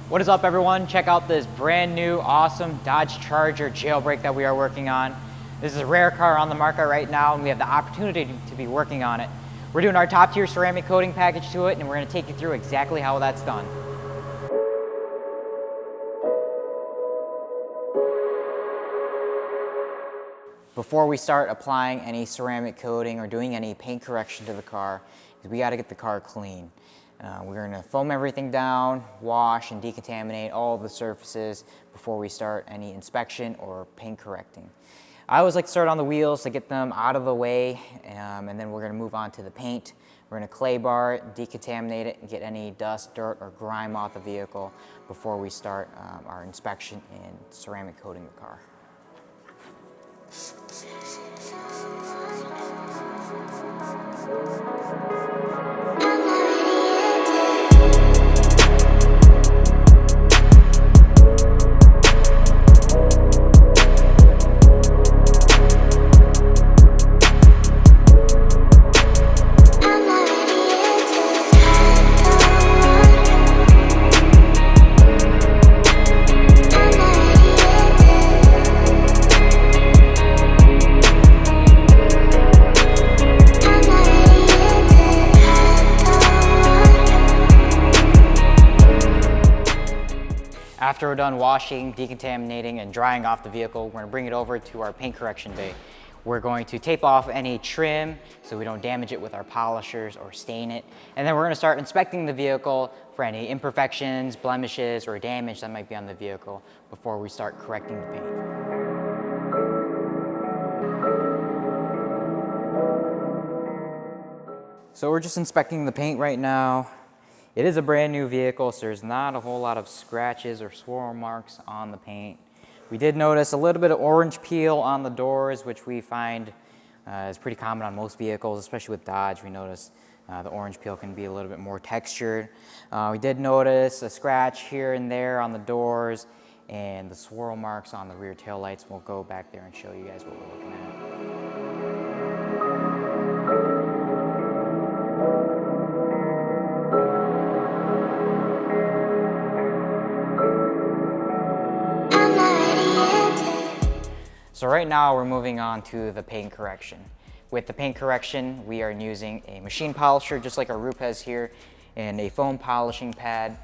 What is up, everyone? Check out this brand new awesome Dodge Charger Jailbreak that we are working on. This is a rare car on the market right now, and we have the opportunity to be working on it. We're doing our top tier ceramic coating package to it, and we're going to take you through exactly how that's done. Before we start applying any ceramic coating or doing any paint correction to the car, we got to get the car clean. We're going to foam everything down, wash and decontaminate all of the surfaces before we start any inspection or paint correcting. I always like to start on the wheels to get them out of the way, and then we're going to move on to the paint. We're going to clay bar it, decontaminate it, and get any dust, dirt, or grime off the vehicle before we start our inspection and ceramic coating the car. After we're done washing, decontaminating, and drying off the vehicle, we're going to bring it over to our paint correction bay. We're going to tape off any trim so we don't damage it with our polishers or stain it. And then we're going to start inspecting the vehicle for any imperfections, blemishes, or damage that might be on the vehicle before we start correcting the paint. So we're just inspecting the paint right now. It is a brand new vehicle, so there's not a whole lot of scratches or swirl marks on the paint. We did notice a little bit of orange peel on the doors, which we find is pretty common on most vehicles, especially with Dodge. We notice the orange peel can be a little bit more textured. We did notice a scratch here and there on the doors, and the swirl marks on the rear tail lights. We'll go back there and show you guys what we're looking at. So right now we're moving on to the paint correction. With the paint correction, we are using a machine polisher, just like our Roop has here, and a foam polishing pad.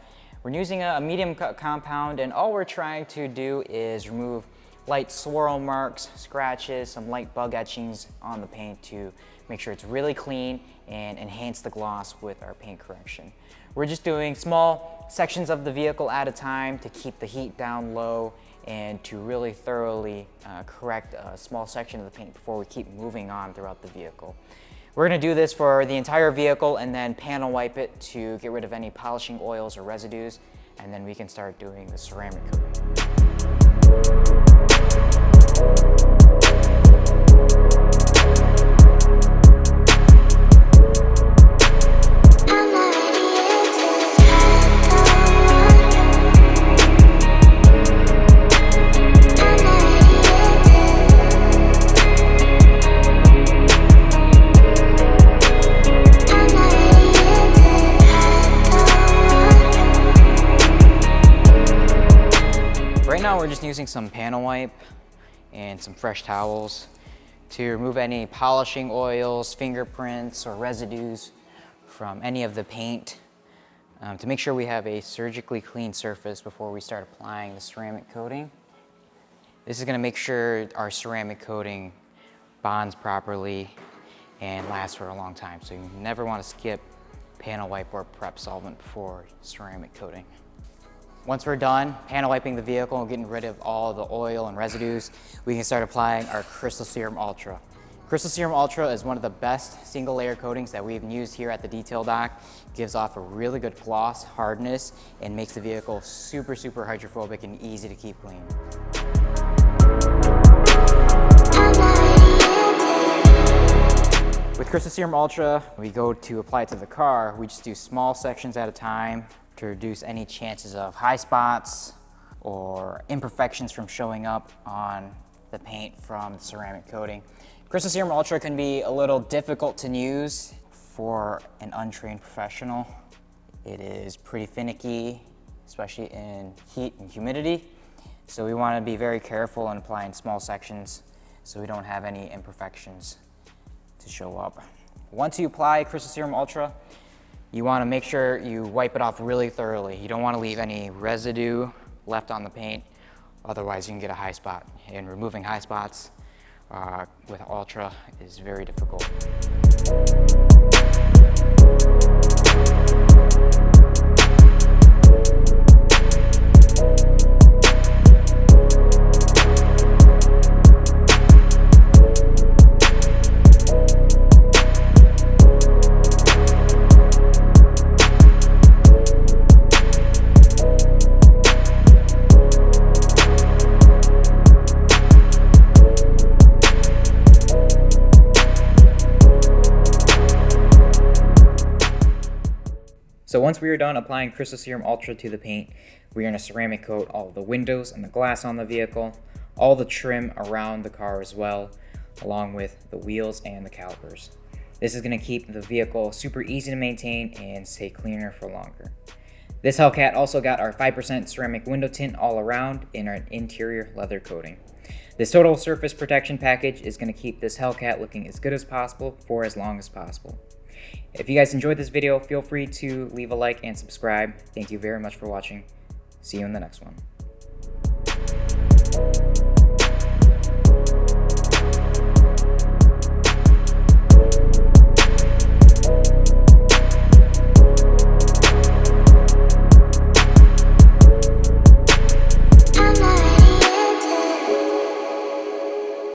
We're using a medium cut compound, and all we're trying to do is remove light swirl marks, scratches, some light bug etchings on the paint to make sure it's really clean and enhance the gloss with our paint correction. We're just doing small sections of the vehicle at a time to keep the heat down low and to really thoroughly correct a small section of the paint before we keep moving on throughout the vehicle. We're going to do this for the entire vehicle and then panel wipe it to get rid of any polishing oils or residues, and then we can start doing the ceramic coating. Right now we're just using some panel wipe and some fresh towels to remove any polishing oils, fingerprints, or residues from any of the paint to make sure we have a surgically clean surface before we start applying the ceramic coating. This is going to make sure our ceramic coating bonds properly and lasts for a long time, so you never want to skip panel wipe or prep solvent before ceramic coating. Once we're done panel wiping the vehicle and getting rid of all the oil and residues, we can start applying our Crystal Serum Ultra. Crystal Serum Ultra is one of the best single layer coatings that we've used here at the detail dock. It gives off a really good gloss, hardness, and makes the vehicle super hydrophobic and easy to keep clean. With Crystal Serum Ultra, we go to apply it to the car. We just do small sections at a time to reduce any chances of high spots or imperfections from showing up on the paint from the ceramic coating. Crystal Serum Ultra can be a little difficult to use for an untrained professional. It is pretty finicky especially in heat and humidity. So we want to be very careful in applying small sections so we don't have any imperfections to show up. Once you apply Crystal Serum Ultra, you want to make sure you wipe it off really thoroughly. You don't want to leave any residue left on the paint, otherwise you can get a high spot. And removing high spots with Ultra is very difficult. So once we are done applying Crystal Serum Ultra to the paint, we are going to ceramic coat all the windows and the glass on the vehicle, all the trim around the car as well, along with the wheels and the calipers. This is going to keep the vehicle super easy to maintain and stay cleaner for longer. This Hellcat also got our 5% ceramic window tint all around in our interior leather coating. This total surface protection package is going to keep this Hellcat looking as good as possible for as long as possible. If you guys enjoyed this video, feel free to leave a like and subscribe. Thank you very much for watching. See you in the next one.